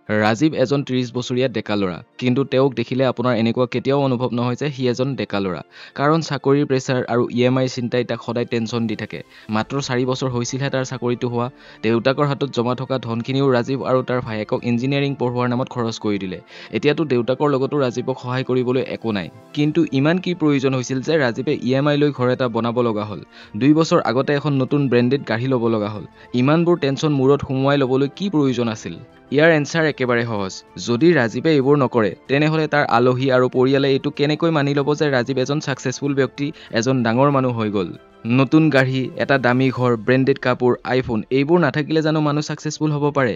ৰাজীৱ এজন 30 বছৰীয়া ডেকা ল'ৰা, কিন্তু তেওঁক দেখিলে আপোনাৰ এনেকুৱা কেতিয়াও অনুভৱ নহয় যে সি এজন ডেকা ল'ৰা। কাৰণ চাকৰিৰ প্ৰেছাৰ আৰু EMI চিন্তাই তাক সদায় টেনচন দি থাকে। মাত্ৰ 4 বছৰ হৈছিলহে তাৰ চাকৰিটো হোৱা। দেউতাকৰ হাতত জমা থকা ধনখিনিও ৰাজীৱ আৰু তাৰ ভায়েকক ইঞ্জিনিয়াৰিং পঢ়োৱাৰ নামত খৰচ কৰি দিলে। এতিয়াতো দেউতাকৰ লগতো ৰাজীৱক সহায় কৰিবলৈ একো নাই। কিন্তু ইমান কি প্ৰয়োজন হৈছিল যে ৰাজীৱে EMI লৈ ঘৰ এটা বনাব লগা হ'ল? 2 বছৰ আগতে এখন নতুন ব্ৰেণ্ডেড গাড়ী ল'ব লগা হ'ল। ইমানবোৰ টেনচন মূৰত সুমুৱাই ল'বলৈ কি প্ৰয়োজন আছিল? ইয়াৰ এনচাৰ একেবাৰে সহজ। যদি ৰাজীৱে এইবোৰ নকৰে, তেনেহ'লে তাৰ আলহী আৰু পৰিয়ালে এইটো কেনেকৈ মানি ল'ব যে ৰাজীৱ এজন ছাকচেছফুল ব্যক্তি, এজন ডাঙৰ মানুহ হৈ গ'ল? নতুন গাড়ী, এটা দামী ঘৰ, ব্ৰেণ্ডেড কাপোৰ, আইফোন এইবোৰ নাথাকিলে জানো মানুহ ছাকচেছফুল হ'ব পাৰে?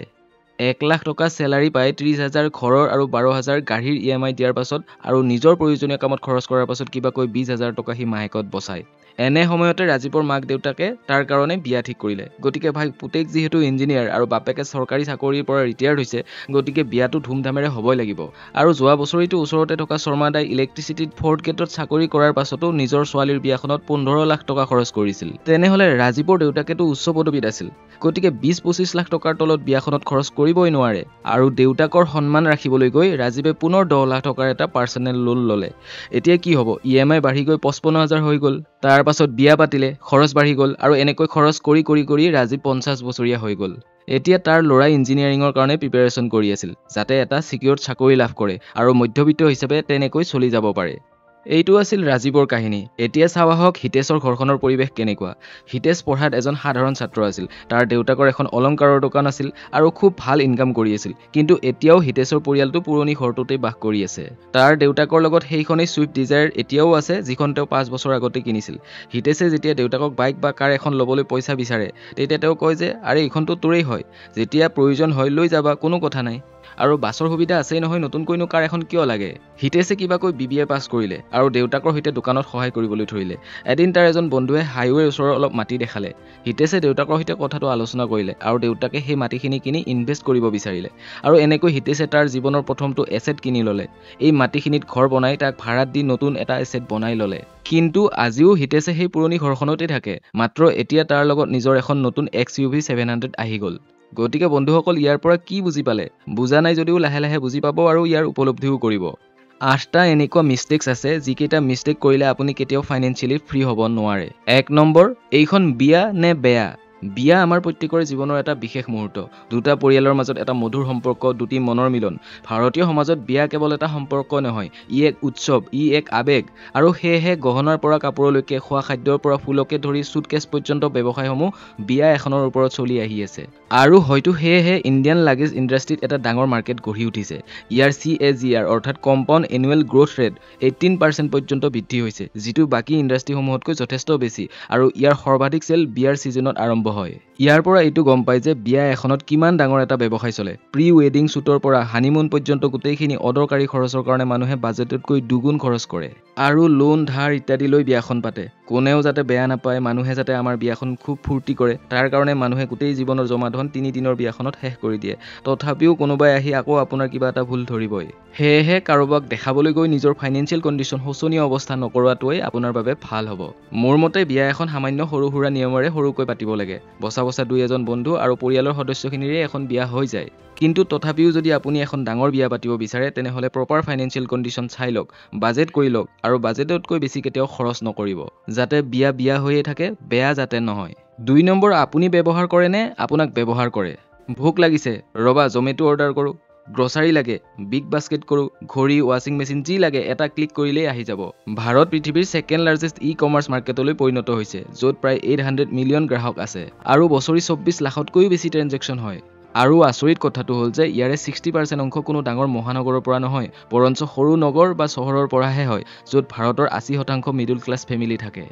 1 লাখ টকা চেলাৰী পাই 30,000 ঘৰৰ আৰু 12,000 গাড়ীৰ EMI দিয়াৰ পাছত আৰু নিজৰ প্ৰয়োজনীয় কামত খৰচ কৰাৰ পাছত কিবাকৈ 20,000 টকা সি মাহেকত বচায়। এনে সময়তে ৰাজীৱৰ মাক দেউতাকে তাৰ কাৰণে বিয়া ঠিক কৰিলে। গতিকে ভাই, পুতেক যিহেতু ইঞ্জিনিয়াৰ আৰু বাপেকে চৰকাৰী চাকৰিৰ পৰা ৰিটায়াৰ্ড হৈছে, গতিকে বিয়াটো ধুমধামেৰে হ'বই লাগিব। আৰু যোৱা বছৰিটো ওচৰতে থকা শৰ্মাদাই ইলেক্ট্ৰিচিটিত 4th গ্ৰেডত চাকৰি কৰাৰ পাছতো নিজৰ ছোৱালীৰ বিয়াখনত 15 লাখ টকা খৰচ কৰিছিল। তেনেহ'লে ৰাজীৱৰ দেউতাকেতো উচ্চ পদবীত আছিল। গতিকে 20-25 লাখ টকাৰ তলত বিয়াখনত খৰচ কৰিবই নোৱাৰে। আৰু দেউতাকৰ সন্মান ৰাখিবলৈ গৈ ৰাজীৱে পুনৰ 10 লাখ টকাৰ এটা পাৰ্চনেল লোন ল'লে। এতিয়া কি হ'ব? EMI বাঢ়ি গৈ 55,000 হৈ গ'ল। তাৰ পাছত বিয়া পাতিলে, খৰচ বাঢ়ি গ'ল আৰু এনেকৈ খৰচ কৰি কৰি কৰি ৰাজীৱ 50 বছৰীয়া হৈ গ'ল। এতিয়া তাৰ ল'ৰাই ইঞ্জিনিয়াৰিঙৰ কাৰণে প্ৰিপাৰেশ্যন কৰি আছিল, যাতে এটা ছিকিউৰ্ড চাকৰি লাভ কৰে আৰু মধ্যবিত্ত হিচাপে তেনেকৈ চলি যাব পাৰে। এইটো আছিল ৰাজীৱৰ কাহিনী। এতিয়া চাওঁ আহক হিতেশৰ ঘৰখনৰ পৰিৱেশ কেনেকুৱা। হিতেশ পঢ়াত এজন সাধাৰণ ছাত্ৰ আছিল। তাৰ দেউতাকৰ এখন অলংকাৰৰ দোকান আছিল আৰু খুব ভাল ইনকাম কৰি আছিল। কিন্তু এতিয়াও হিতেশৰ পৰিয়ালটো পুৰণি ঘৰটোতেই বাস কৰি আছে। তাৰ দেউতাকৰ লগত সেইখনেই ছুইফ্ট ডিজায়াৰ এতিয়াও আছে, যিখন তেওঁ 5 বছৰ আগতে কিনিছিল। হিতেশে যেতিয়া দেউতাকক বাইক বা কাৰ এখন ল'বলৈ পইচা বিচাৰে, তেতিয়া তেওঁ কয় যে আৰে এইখনটো তোৰেই হয়, যেতিয়া প্ৰয়োজন হয় লৈ যাবা, কোনো কথা নাই। আৰু বাছৰ সুবিধা আছেই নহয়, নতুনকৈনো কাৰ এখন কিয় লাগে? হিতেশে কিবাকৈ BBA পাছ কৰিলে আৰু দেউতাকৰ সৈতে দোকানত সহায় কৰিবলৈ ধৰিলে। এদিন তাৰ এজন বন্ধুৱে হাইৱেৰ ওচৰৰ অলপ মাটি দেখালে। হিতেশে দেউতাকৰ সৈতে কথাটো আলোচনা কৰিলে আৰু দেউতাকে সেই মাটিখিনি কিনি ইনভেষ্ট কৰিব বিচাৰিলে। আৰু এনেকৈ হিতেশে তাৰ জীৱনৰ প্ৰথমটো এছেট কিনি ল'লে। এই মাটিখিনিত ঘৰ বনাই তাক ভাড়াত দি নতুন এটা এছেট বনাই ল'লে। কিন্তু আজিও হিতেশে সেই পুৰণি ঘৰখনতেই থাকে, মাত্ৰ এতিয়া তাৰ লগত নিজৰ এখন নতুন XUV 700 আহি গ'ল। গতিকে বন্ধুসকল, ইয়াৰ পৰা কি বুজি পালে? বুজা নাই যদিও লাহে লাহে বুজি পাব আৰু ইয়াৰ উপলব্ধিও কৰিব। 8টা এনেকুৱা মিষ্টেক্স আছে যিকেইটা মিষ্টেক কৰিলে আপুনি কেতিয়াও ফাইনেন্সিয়েলি ফ্ৰী হ'ব নোৱাৰে। 1 নম্বৰ, এইখন বিয়া নে বেয়া? বিয়া আমাৰ প্ৰত্যেকৰে জীৱনৰ এটা বিশেষ মুহূৰ্ত। দুটা পৰিয়ালৰ মাজত এটা মধুৰ সম্পৰ্ক, দুটি মনৰ মিলন। ভাৰতীয় সমাজত বিয়া কেৱল এটা সম্পৰ্ক নহয়, ই এক উৎসৱ, ই এক আৱেগ। আৰু সেয়েহে গহনাৰ পৰা কাপোৰলৈকে, খোৱা খাদ্যৰ পৰা ফুলকে ধৰি চুটকেছ পৰ্যন্ত ব্যৱসায়সমূহ বিয়া এখনৰ ওপৰত চলি আহি আছে। আৰু হয়তো সেয়েহে ইণ্ডিয়ান লাগেজ ইণ্ডাষ্ট্ৰীত এটা ডাঙৰ মাৰ্কেট গঢ়ি উঠিছে। ইয়াৰ CAGR অৰ্থাৎ কম্পাউণ্ড এনুৱেল গ্ৰোথ ৰেট 18% পৰ্যন্ত বৃদ্ধি হৈছে, যিটো বাকী ইণ্ডাষ্ট্ৰীসমূহতকৈ যথেষ্ট বেছি। আৰু ইয়াৰ সৰ্বাধিক চেল বিয়াৰ ছিজনত আৰম্ভ হয়। ইয়াৰ পৰা এইটো গম পায় যে বিয়া এখনত কিমান ডাঙৰ এটা ব্যৱসায় চলে। প্ৰি ৱেডিং শ্বুটৰ পৰা হানিমুন পৰ্যন্ত গোটেইখিনি অদৰকাৰী খৰচৰ কাৰণে মানুহে বাজেটতকৈ দুগুণ খৰচ কৰে। আৰু লোন, ধাৰ ইত্যাদি লৈ বিয়াখন পাতে। কোনেও যাতে বেয়া নাপায়, মানুহে যাতে আমাৰ বিয়াখন খুব ফূৰ্তি কৰে, তাৰ কাৰণে মানুহে গোটেই জীৱনৰ জমা ধন 3 দিনৰ বিয়াখনত শেষ কৰি দিয়ে। তথাপিও কোনোবাই আহি আকৌ আপোনাৰ কিবা এটা ভুল ধৰিবই। সেয়েহে কাৰোবাক দেখাবলৈ গৈ নিজৰ ফাইনেন্সিয়েল কণ্ডিশ্যন শোচনীয় অৱস্থা নকৰোৱাটোৱেই আপোনাৰ বাবে ভাল হ'ব। মোৰ মতে বিয়া এখন সামান্য সৰু সুৰা নিয়মেৰে সৰুকৈ পাতিব লাগে। বচা বচা 2-এজন বন্ধু আৰু পৰিয়ালৰ সদস্যখিনিৰে এখন বিয়া হৈ যায়। কিন্তু তথাপিও যদি আপুনি এখন ডাঙৰ বিয়া পাতিব বিচাৰে, তেনেহ'লে প্ৰপাৰ ফাইনেন্সিয়েল কণ্ডিশ্যন চাই লওক, বাজেট কৰি লওক আৰু বাজেটতকৈ বেছি কেতিয়াও খৰচ নকৰিব, যাতে বিয়া বিয়া হৈয়ে থাকে, বেয়া যাতে নহয়। 2 নম্বৰ, আপুনি ব্যৱহাৰ কৰে নে আপোনাক ব্যৱহাৰ কৰে? ভোক লাগিছে, ৰবা জমেটো অৰ্ডাৰ কৰোঁ। গ্ৰচাৰী লাগে, বিগ বাস্কেট কৰোঁ। ঘড়ী, ৱাশ্বিং মেচিন যি লাগে এটা ক্লিক কৰিলেই আহি যাব। ভাৰত পৃথিৱীৰ 2nd লাৰ্জেষ্ট ই-কমাৰ্চ মাৰ্কেটলৈ পৰিণত হৈছে, য'ত প্ৰায় 800 মিলিয়ন গ্ৰাহক আছে আৰু বছৰি 24 লাখতকৈও বেছি ট্ৰেঞ্জেকশ্যন হয়। আৰু আচৰিত কথাটো হ'ল যে ইয়াৰে 60% অংশ কোনো ডাঙৰ মহানগৰৰ পৰা নহয়, বৰঞ্চ সৰু নগৰ বা চহৰৰ পৰাহে হয়, য'ত ভাৰতৰ 80% মিডল ক্লাছ ফেমিলি থাকে।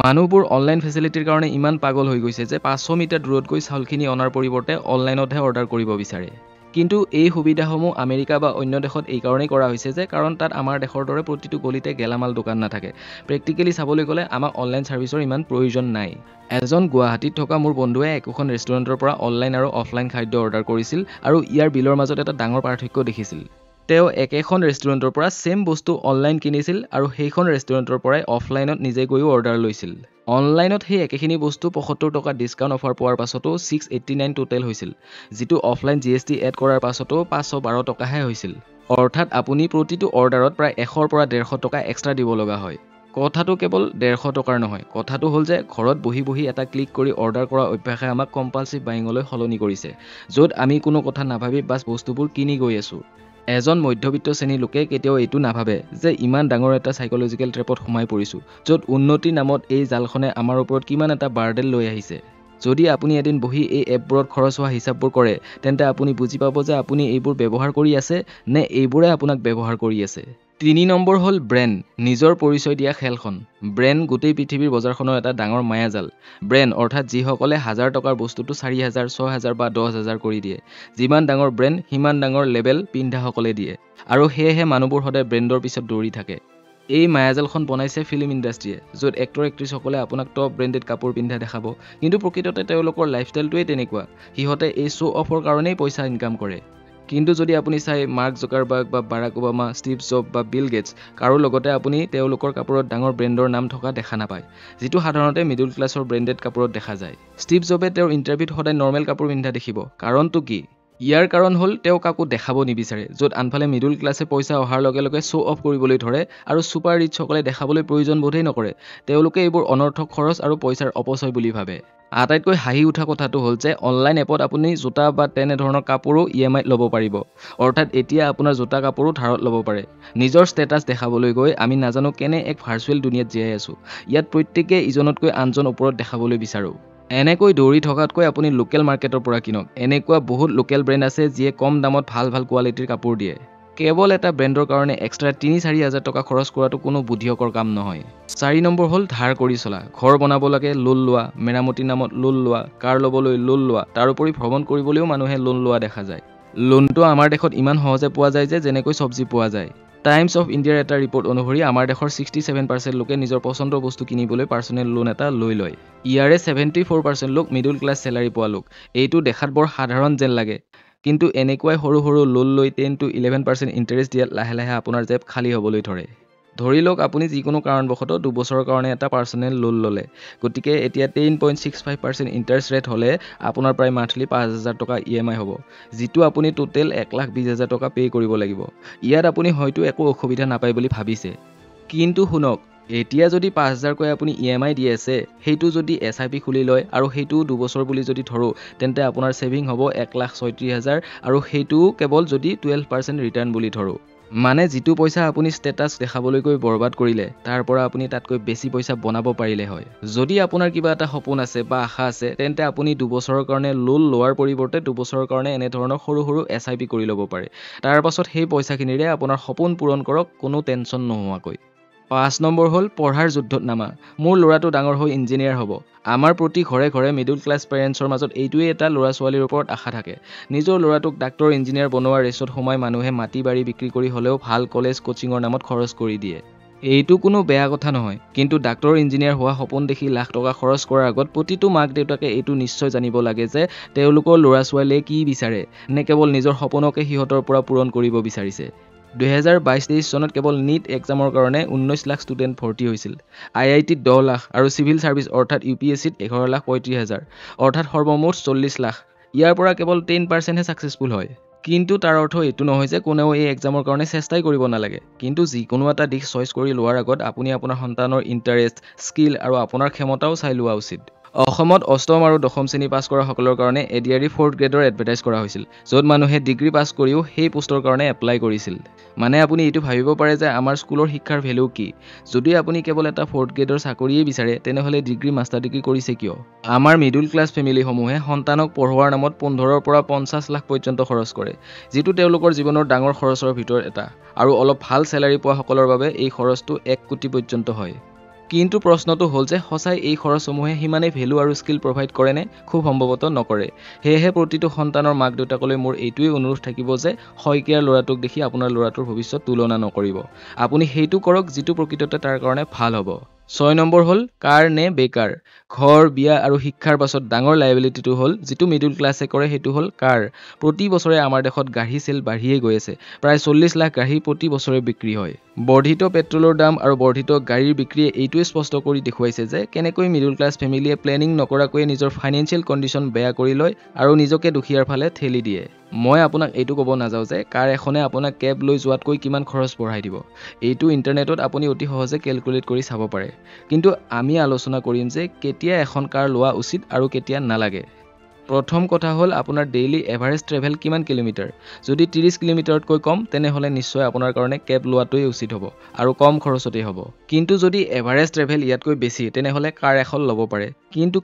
মানুহবোৰ অনলাইন ফেচিলিটিৰ কাৰণে ইমান পাগল হৈ গৈছে যে 500 মিটাৰ দূৰত গৈ চাউলখিনি অনাৰ পৰিৱৰ্তে অনলাইনতহে অৰ্ডাৰ কৰিব বিচাৰে। কিন্তু এই সুবিধাসমূহ আমেৰিকা বা অন্য দেশত এই কাৰণেই কৰা হৈছে যে কাৰণ তাত আমাৰ দেশৰ দৰে প্ৰতিটো গলিতে গেলামাল দোকান নাথাকে। প্ৰেক্টিকেলি চাবলৈ গ'লে আমাক অনলাইন ছাৰ্ভিচৰ ইমান প্ৰয়োজন নাই। এজন গুৱাহাটীত থকা মোৰ বন্ধুৱে একোখন ৰেষ্টুৰেণ্টৰ পৰা অনলাইন আৰু অফলাইন খাদ্য অৰ্ডাৰ কৰিছিল আৰু ইয়াৰ বিলৰ মাজত এটা ডাঙৰ পাৰ্থক্য দেখিছিল। তেওঁ একেখন ৰেষ্টুৰেণ্টৰ পৰা ছেম বস্তু অনলাইন কিনিছিল আৰু সেইখন ৰেষ্টুৰেণ্টৰ পৰাই অফলাইনত নিজে গৈও অৰ্ডাৰ লৈছিল। অনলাইনত সেই একেখিনি বস্তু ৭৫ টকা ডিছকাউণ্ট অফাৰ পোৱাৰ পাছতো 689 টোটেল হৈছিল, যিটো অফলাইন GST এড কৰাৰ পাছতো 512 টকাহে হৈছিল। অৰ্থাৎ আপুনি প্ৰতিটো অৰ্ডাৰত প্ৰায় 100 পৰা 150 টকা এক্সট্ৰা দিব লগা হয়। কথাটো কেৱল 150 টকাৰ নহয়, কথাটো হ'ল যে ঘৰত বহি বহি এটা ক্লিক কৰি অৰ্ডাৰ কৰা অভ্যাসে আমাক কম্পালচিভ বাইঙলৈ সলনি কৰিছে, য'ত আমি কোনো কথা নাভাবি বাছ বস্তুবোৰ কিনি গৈ আছোঁ। এজন মধ্যবিত্ত শ্ৰেণীৰ লোকে কেতিয়াও এইটো নাভাবে যে ইমান ডাঙৰ এটা সাইকোলজিকেল ট্ৰেপত সোমাই পৰিছোঁ, য'ত উন্নতিৰ নামত এই জালখনে আমাৰ ওপৰত কিমান এটা বাৰ্ডেন লৈ আহিছে। যদি আপুনি এদিন বহি এই এপবোৰত খৰচ হোৱা হিচাপবোৰ কৰে, তেন্তে আপুনি বুজি পাব যে আপুনি এইবোৰ ব্যৱহাৰ কৰি আছে নে এইবোৰে আপোনাক ব্যৱহাৰ কৰি আছে। ৩ নম্বৰ হ'ল ব্ৰেণ্ড, নিজৰ পৰিচয় দিয়া খেলখন। ব্ৰেণ্ড গোটেই পৃথিৱীৰ বজাৰখনৰ এটা ডাঙৰ মায়াজাল। ব্ৰেণ্ড অৰ্থাৎ যিসকলে 1000 টকাৰ বস্তুটো 4000, 6000 বা 10000 কৰি দিয়ে। যিমান ডাঙৰ ব্ৰেণ্ড সিমান ডাঙৰ লেবেল পিন্ধাসকলে দিয়ে, আৰু সেয়েহে মানুহবোৰ সদায় ব্ৰেণ্ডৰ পিছত দৌৰি থাকে। এই মায়াজালখন বনাইছে ফিল্ম ইণ্ডাষ্ট্ৰীয়ে, য'ত এক্টৰ এক্ট্ৰেছসকলে আপোনাক টপ ব্ৰেণ্ডেড কাপোৰ পিন্ধা দেখাব, কিন্তু প্ৰকৃততে তেওঁলোকৰ লাইফষ্টাইলটোৱেই তেনেকুৱা। সিহঁতে এই শ্ব' অফৰ কাৰণেই পইচা ইনকাম কৰে। কিন্তু যদি আপুনি চাই মাৰ্ক জুকাৰবাৰ্গ বা বাৰাক ওবামা, ষ্টিভ জব বা বিল গেটছ, কাৰো লগতে আপুনি তেওঁলোকৰ কাপোৰত ডাঙৰ ব্ৰেণ্ডৰ নাম থকা দেখা নাপায়, যিটো সাধাৰণতে মিডল ক্লাছৰ ব্ৰেণ্ডেড কাপোৰত দেখা যায়। ষ্টিভ জবে তেওঁৰ ইণ্টাৰভিউত সদায় নৰ্মেল কাপোৰ পিন্ধা দেখিব। কাৰণটো কি? ইয়াৰ কাৰণ হ'ল তেওঁ কাকো দেখাব নিবিচাৰে, য'ত আনফালে মিডল ক্লাছে পইচা অহাৰ লগে লগে শ্ব' অফ কৰিবলৈ ধৰে আৰু ছুপাৰ ৰিচসকলে দেখাবলৈ প্ৰয়োজন বোধেই নকৰে। তেওঁলোকে এইবোৰ অনৰ্থক খৰচ আৰু পইচাৰ অপচয় বুলি ভাবে। আটাইতকৈ হাঁহি উঠা কথাটো হ'ল যে অনলাইন এপত আপুনি জোতা বা তেনেধৰণৰ কাপোৰো EMIত ল'ব পাৰিব। অৰ্থাৎ এতিয়া আপোনাৰ জোতা কাপোৰো ধাৰত ল'ব পাৰে। নিজৰ ষ্টেটাছ দেখাবলৈ গৈ আমি নাজানো কেনে এক ভাৰ্চুৱেল দুনিয়াত জীয়াই আছোঁ। ইয়াত প্ৰত্যেকে ইজনতকৈ আনজন ওপৰত দেখাবলৈ বিচাৰোঁ। এনেকৈ দৌৰি থকাতকৈ আপুনি লোকেল মাৰ্কেটৰ পৰা কিনক। এনেকুৱা বহুত লোকেল ব্ৰেণ্ড আছে যিয়ে কম দামত ভাল ভাল কোৱালিটিৰ কাপোৰ দিয়ে। কেৱল এটা ব্ৰেণ্ডৰ কাৰণে এক্সট্ৰা ৩-৪ হাজাৰ টকা খৰচ কৰাটো কোনো বুদ্ধিয়কৰ কাম নহয়। ৪ নম্বৰ হ'ল ধাৰ কৰি চলা। ঘৰ বনাব লাগে লোন লোৱা, মেৰামতিৰ নামত লোন লোৱা, কাৰ ল'বলৈ লোন লোৱা, তাৰোপৰি ভ্ৰমণ কৰিবলৈও মানুহে লোন লোৱা দেখা যায়। লোনটো আমাৰ দেশত ইমান সহজে পোৱা যায় যে যেনেকৈ চব্জি পোৱা যায়। টাইমছ অফ ইণ্ডিয়াৰ এটা ৰিপৰ্ট অনুসৰি আমাৰ দেশৰ 67% লোকে নিজৰ পচন্দৰ বস্তু কিনিবলৈ পাৰ্চনেল লোন এটা লৈ লয়। ইয়াৰে 74% লোক মিডল ক্লাছ চেলাৰী পোৱা লোক। এইটো দেখাত বৰ সাধাৰণ যেন লাগে, কিন্তু এনেকুৱাই সৰু সৰু লোন লৈ 10-11% ইণ্টাৰেষ্ট দিয়াত লাহে লাহে আপোনাৰ জেপ খালী হ'বলৈ ধৰে। ধৰি লওক আপুনি যিকোনো কাৰণবশতঃ 2 বছৰৰ কাৰণে এটা পাৰ্চনেল লোন ল'লে। গতিকে এতিয়া 10.65% ইণ্টাৰেষ্ট ৰেট হ'লে আপোনাৰ প্ৰায় মান্থলি 5000 টকা EMI হ'ব, যিটো আপুনি টোটেল 1,20,000 টকা পে' কৰিব লাগিব। ইয়াত আপুনি হয়তো একো অসুবিধা নাপায় বুলি ভাবিছে। কিন্তু শুনক, এতিয়া যদি 5000কৈ আপুনি EMI দি আছে, সেইটো যদি SIP খুলি লয় আৰু সেইটোও 2 বছৰ বুলি যদি ধৰোঁ, তেন্তে আপোনাৰ ছেভিং হ'ব 1,36,000, আৰু সেইটোও কেৱল যদি 12% ৰিটাৰ্ণ বুলি ধৰোঁ। মানে যিটো পইচা আপুনি ষ্টেটাছ দেখাবলৈ গৈ বৰবাদ কৰিলে, তাৰ পৰা আপুনি তাতকৈ বেছি পইচা বনাব পাৰিলে হয়। যদি আপোনাৰ কিবা এটা সপোন আছে বা আশা আছে, তেন্তে আপুনি 2 বছৰৰ কাৰণে লোন লোৱাৰ পৰিৱৰ্তে 2 বছৰৰ কাৰণে এনেধৰণৰ সৰু সৰু SIP কৰি ল'ব পাৰে। তাৰ পাছত সেই পইচাখিনিৰে আপোনাৰ সপোন পূৰণ কৰক কোনো টেনশ্যন নোহোৱাকৈ। 5 নম্বৰ হ'ল পঢ়াৰ যুদ্ধত নামা। মোৰ ল'ৰাটো ডাঙৰ হৈ ইঞ্জিনিয়াৰ হ'ব। আমাৰ প্ৰতি ঘৰে ঘৰে মিডল ক্লাছ পেৰেণ্টছৰ মাজত এইটোৱেই এটা ল'ৰা ছোৱালীৰ ওপৰত আশা থাকে। নিজৰ ল'ৰাটোক ডাক্তৰ ইঞ্জিনিয়াৰ বনোৱাৰ ৰেচত সোমাই মানুহে মাটি বাৰী বিক্ৰী কৰি হ'লেও ভাল কলেজ কোচিঙৰ নামত খৰচ কৰি দিয়ে। এইটো কোনো বেয়া কথা নহয়, কিন্তু ডাক্তৰ ইঞ্জিনিয়াৰ হোৱা সপোন দেখি লাখ টকা খৰচ কৰাৰ আগত প্ৰতিটো মাক দেউতাকে এইটো নিশ্চয় জানিব লাগে যে তেওঁলোকৰ ল'ৰা ছোৱালীয়ে কি বিচাৰে, নে কেৱল নিজৰ সপোনকে সিহঁতৰ পৰা পূৰণ কৰিব বিচাৰিছে। 2022-23 চনত কেৱল NEET এক্সামৰ কাৰণে 19 লাখ ষ্টুডেণ্ট ভৰ্তি হৈছিল। IITত 10 লাখ আৰু চিভিল ছাৰ্ভিচ অৰ্থাৎ UPSCত 11,35,000, অৰ্থাৎ সৰ্বমুঠ 40 লাখ। ইয়াৰ পৰা কেৱল 10%হে ছাকচেছফুল হয়। কিন্তু তাৰ অৰ্থ এইটো নহয় যে কোনেও এই এক্সামৰ কাৰণে চেষ্টাই কৰিব নালাগে। কিন্তু যিকোনো এটা দিশ চইচ কৰি লোৱাৰ আগত আপুনি আপোনাৰ সন্তানৰ ইণ্টাৰেষ্ট, স্কিল আৰু আপোনাৰ ক্ষমতাও চাই লোৱা উচিত। অসমত 8ম আৰু 10ম শ্ৰেণী পাছ কৰা সকলৰ কাৰণে ADRE 4th গ্ৰেডৰ এডভাৰটাইজ কৰা হৈছিল, য'ত মানুহে ডিগ্ৰী পাছ কৰিও সেই পোষ্টৰ কাৰণে এপ্লাই কৰিছিল। মানে আপুনি এইটো ভাবিব পাৰে যে আমাৰ স্কুলৰ শিক্ষাৰ ভেলু কি? যদি আপুনি কেৱল এটা 4th গ্ৰেডৰ চাকৰিয়েই বিচাৰে, তেনেহ'লে ডিগ্ৰী মাষ্টাৰ ডিগ্ৰী কৰিছে কিয়? আমাৰ মিডল ক্লাছ ফেমিলিসমূহে সন্তানক পঢ়োৱাৰ নামত 15 পৰা 50 লাখ পৰ্যন্ত খৰচ কৰে, যিটো তেওঁলোকৰ জীৱনৰ ডাঙৰ খৰচৰ ভিতৰত এটা, আৰু অলপ ভাল চেলাৰী পোৱা সকলৰ বাবে এই খৰচটো 1 কোটি পৰ্যন্ত হয়। কিন্তু প্ৰশ্নটো হ'ল যে সঁচাই এই খৰচসমূহে সিমানেই ভেলু আৰু স্কিল প্ৰভাইড কৰেনে? খুব সম্ভৱতঃ নকৰে। সেয়েহে প্ৰতিটো সন্তানৰ মাক দেউতাকলৈ মোৰ এইটোৱেই অনুৰোধ থাকিব যে শইকীয়াৰ ল'ৰাটোক দেখি আপোনাৰ ল'ৰাটোৰ ভৱিষ্যত তুলনা নকৰিব। আপুনি সেইটো কৰক যিটো প্ৰকৃততে তাৰ কাৰণে ভাল হ'ব। 6 নম্বৰ হ'ল কাৰ নে বেকাৰ ঘৰ বিয়া আৰু শিক্ষাৰ পাছত ডাঙৰ লাইবিলিটিটো হ'ল যিটো মিডল ক্লাছে কৰে সেইটো হ'ল কাৰ প্ৰতি বছৰে আমাৰ দেশত গাড়ী চেল বাঢ়িয়ে গৈ আছে প্ৰায় 40 লাখ গাড়ী প্ৰতি বছৰে বিক্ৰী হয় বৰ্ধিত পেট্ৰলৰ দাম আৰু বৰ্ধিত গাড়ীৰ বিক্ৰীয়ে এইটোৱে স্পষ্ট কৰি দেখুৱাইছে যে কেনেকৈ মিডল ক্লাছ ফেমিলিয়ে প্লেনিং নকৰাকৈ নিজৰ ফাইনেন্সিয়েল কণ্ডিশ্যন বেয়া কৰি লয় আৰু নিজকে দুখীয়াৰ ফালে ঠেলি দিয়ে মই আপোনাক এইটো ক'ব নাযাওঁ যে কাৰ এখনে আপোনাক কেব লৈ যোৱাতকৈ কিমান খৰচ বঢ়াই দিব এইটো ইণ্টাৰনেটত আপুনি অতি সহজে কেলকুলেট কৰি চাব পাৰে কিন্তু আমি আলোচনা কৰিম যে কেতিয়া এখন কাৰ লোৱা উচিত আৰু কেতিয়া নালাগে প্ৰথম কথা হ'ল আপোনাৰ ডেইলি এভাৰেজ ট্ৰেভেল কিমান কিলোমিটাৰ যদি 30 কিলোমিটাৰতকৈ কম তেনেহ'লে নিশ্চয় আপোনাৰ কাৰণে কেব লোৱাটোৱেই উচিত হ'ব আৰু কম খৰচতেই হ'ব কিন্তু যদি এভাৰেজ ট্ৰেভেল ইয়াতকৈ বেছি তেনেহ'লে কাৰ এখন ল'ব পাৰে কিন্তু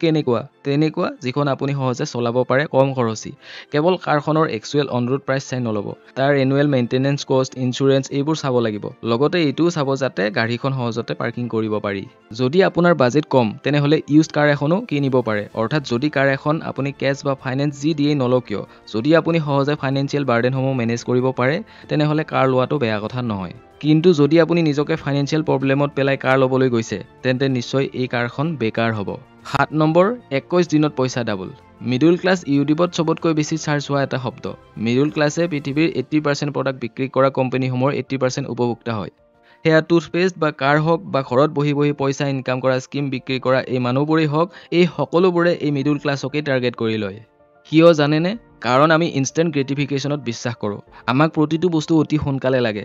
তেনেকুৱা যিখন আপুনি সহজে চলাব পাৰে কম খৰচী কেৱল কাৰখনৰ একচুৱেল অন ৰোড প্ৰাইচ চাই নল'ব তাৰ এনুৱেল মেইনটেনেন্স কষ্ট ইঞ্চুৰেঞ্চ এইবোৰ চাব লাগিব লগতে এইটোও চাব যাতে গাড়ীখন সহজতে পাৰ্কিং কৰিব পাৰি যদি আপোনাৰ বাজেট কম তেনেহ'লে ইউজড কাৰ এখনো কিনিব পাৰে অৰ্থাৎ যদি কাৰ এখন আপুনি কেছ বা ফাইনেন্স যি দিয়ে নলওক কিয় যদি আপুনি সহজে ফাইনেন্সিয়েল বাৰ্ডেনসমূহ মেনেজ কৰিব পাৰে তেনেহ'লে কাৰ লোৱাটো বেয়া কথা নহয় কিন্তু যদি আপুনি নিজকে ফাইনেন্সিয়েল প্ৰব্লেমত পেলাই কাৰ ল'বলৈ গৈছে তেন্তে নিশ্চয় এই কাৰখন বেকাৰ হ'ব 7 নম্বৰ 21 দিনত পইচা ডাবল মিডল ক্লাছ ইউটিউবত চবতকৈ বেছি চাৰ্জ হোৱা এটা শব্দ মিডল ক্লাছে পৃথিৱীৰ 80% প্ৰডাক্ট বিক্ৰী কৰা কোম্পানীসমূহৰ 80% উপভোক্তা হয় সেয়া টুথপেষ্ট বা কাৰ হওক বা ঘৰত বহি বহি পইচা ইনকাম কৰা স্কিম বিক্ৰী কৰা এই মানুহবোৰেই হওক এই সকলোবোৰে এই মিডল ক্লাছকেই টাৰ্গেট কৰি লয় কিয় জানেনে কাৰণ আমি ইনষ্টেণ্ট গ্ৰেটিফিকেশ্যনত বিশ্বাস কৰোঁ আমাক প্ৰতিটো বস্তু অতি সোনকালে লাগে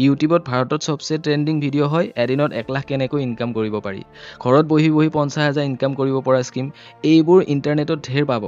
ইউটিউবত ভাৰতত সবচে ট্ৰেণ্ডিং ভিডিঅ' হয় এদিনত 1 লাখ কেনেকৈ ইনকাম কৰিব পাৰি ঘৰত বহি বহি 50,000 ইনকাম কৰিব পৰা স্কিম এইবোৰ ইণ্টাৰনেটত ঢেৰ পাব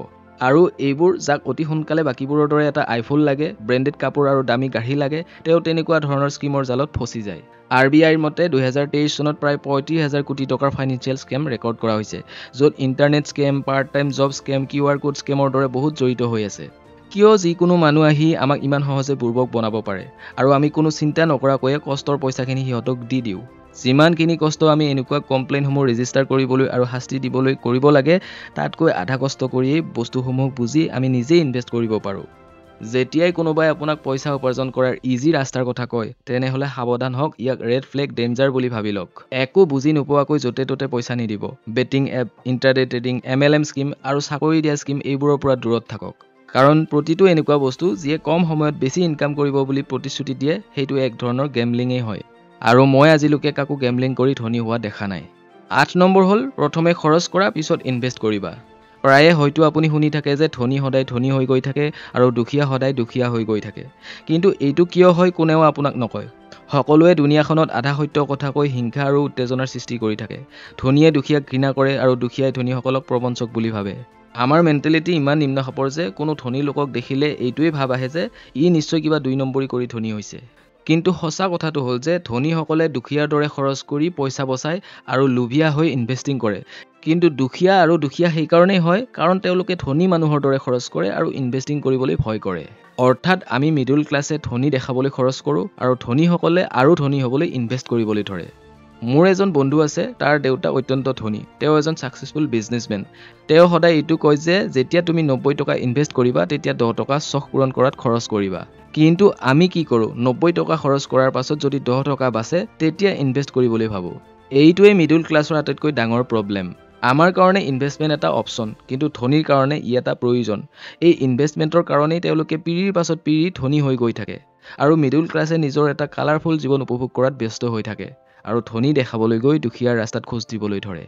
আৰু এইবোৰ যাক অতি সোনকালে বাকীবোৰৰ দৰে এটা আইফোন লাগে ব্ৰেণ্ডেড কাপোৰ আৰু দামী গাড়ী লাগে তেওঁ তেনেকুৱা ধৰণৰ স্কিমৰ জালত ফচি যায় RBIৰ মতে 2023 চনত প্ৰায় 35,000 কোটি টকাৰ ফাইনেন্সিয়েল স্কেম ৰেকৰ্ড কৰা হৈছে য'ত internet scam part time job scam QR code স্কেমৰ দৰে বহুত জড়িত হৈ আছে কিয় যিকোনো মানুহ আহি আমাক ইমান সহজে বুৰ্বক বনাব পাৰে আৰু আমি কোনো চিন্তা নকৰাকৈয়ে কষ্টৰ পইচাখিনি সিহঁতক দি দিওঁ যিমানখিনি কষ্ট আমি এনেকুৱা কমপ্লেইনসমূহ ৰেজিষ্টাৰ কৰিবলৈ আৰু শাস্তি দিবলৈ কৰিব লাগে তাতকৈ আধা কষ্ট কৰিয়েই বস্তুসমূহ বুজি আমি নিজেই ইনভেষ্ট কৰিব পাৰোঁ যেতিয়াই কোনোবাই আপোনাক পইচা উপাৰ্জন কৰাৰ ইজি ৰাস্তাৰ কথা কয় তেনেহ'লে সাৱধান হওক ইয়াক ৰেড ফ্লেগ ডেঞ্জাৰ বুলি ভাবি লওক একো বুজি নোপোৱাকৈ য'তে ত'তে পইচা নিদিব betting app internet trading MLM scheme আৰু চাকৰি দিয়া স্কিম এইবোৰৰ পৰা দূৰত থাকক কাৰণ প্ৰতিটো এনেকুৱা বস্তু যিয়ে কম সময়ত বেছি ইনকাম কৰিব বুলি প্ৰতিশ্ৰুতি দিয়ে সেইটো এক ধৰণৰ গেমলিঙেই হয় আৰু মই আজিলৈকে কাকো গেমলিং কৰি ধনী হোৱা দেখা নাই 8 নম্বৰ হ'ল প্ৰথমে খৰচ কৰা পিছত ইনভেষ্ট কৰিবা প্ৰায়ে হয়তো আপুনি শুনি থাকে যে ধনী সদায় ধনী হৈ গৈ থাকে আৰু দুখীয়া সদায় দুখীয়া হৈ গৈ থাকে কিন্তু এইটো কিয় হয় কোনেও আপোনাক নকয় সকলোৱে দুনিয়াখনত আধা সত্য কথা কৈ হিংসা আৰু উত্তেজনাৰ সৃষ্টি কৰি থাকে ধনীয়ে দুখীয়াক ঘৃণা কৰে আৰু দুখীয়াই ধনীসকলক প্ৰবঞ্চক বুলি ভাবে আমাৰ মেণ্টেলিটি ইমান নিম্ন খাপৰ যে কোনো ধনী লোকক দেখিলে এইটোৱে ভাব আহে যে ই নিশ্চয় কিবা 2 নম্বৰী কৰি ধনী হৈছে কিন্তু সঁচা কথাটো হ'ল যে ধনীসকলে দুখীয়াৰ দৰে খৰচ কৰি পইচা বচায় আৰু লোভিয়া হৈ ইনভেষ্টিং কৰে কিন্তু দুখীয়া সেইকাৰণেই হয় কাৰণ তেওঁলোকে ধনী মানুহৰ দৰে খৰচ কৰে আৰু ইনভেষ্টিং কৰিবলৈ ভয় কৰে অৰ্থাৎ আমি মিডল ক্লাছে ধনী দেখাবলৈ খৰচ কৰোঁ আৰু ধনীসকলে আৰু ধনী হ'বলৈ ইনভেষ্ট কৰিবলৈ ধৰে মোৰ এজন বন্ধু আছে তাৰ দেউতা অত্যন্ত ধনী তেওঁ এজন সাকসেসফুল বিজনেছমেন তেওঁ সদায় এইটো কয় যে যেতিয়া তুমি 90 টকা ইনভেষ্ট কৰিবা তেতিয়া 10 টকা চখ পূৰণ কৰাত খৰচ কৰিবা কিন্তু আমি কি কৰোঁ 90 টকা খৰচ কৰাৰ পাছত যদি 10 টকা বাচে তেতিয়া ইনভেষ্ট কৰিবলৈ ভাবোঁ এইটোৱে মিডল ক্লাছৰ আটাইতকৈ ডাঙৰ প্ৰব্লেম আমাৰ কাৰণে ইনভেষ্টমেণ্ট এটা অপচন কিন্তু ধনীৰ কাৰণে ই এটা প্ৰয়োজন এই ইনভেষ্টমেণ্টৰ কাৰণেই তেওঁলোকে পিৰিৰ পাছত পিৰি ধনী হৈ গৈ থাকে আৰু মিডল ক্লাছে নিজৰ এটা কালাৰফুল জীৱন উপভোগ কৰাত ব্যস্ত হৈ থাকে আৰু ধনী দেখাবলৈ গৈ দুখীয়াৰ ৰাস্তাত খোজ দিবলৈ ধৰে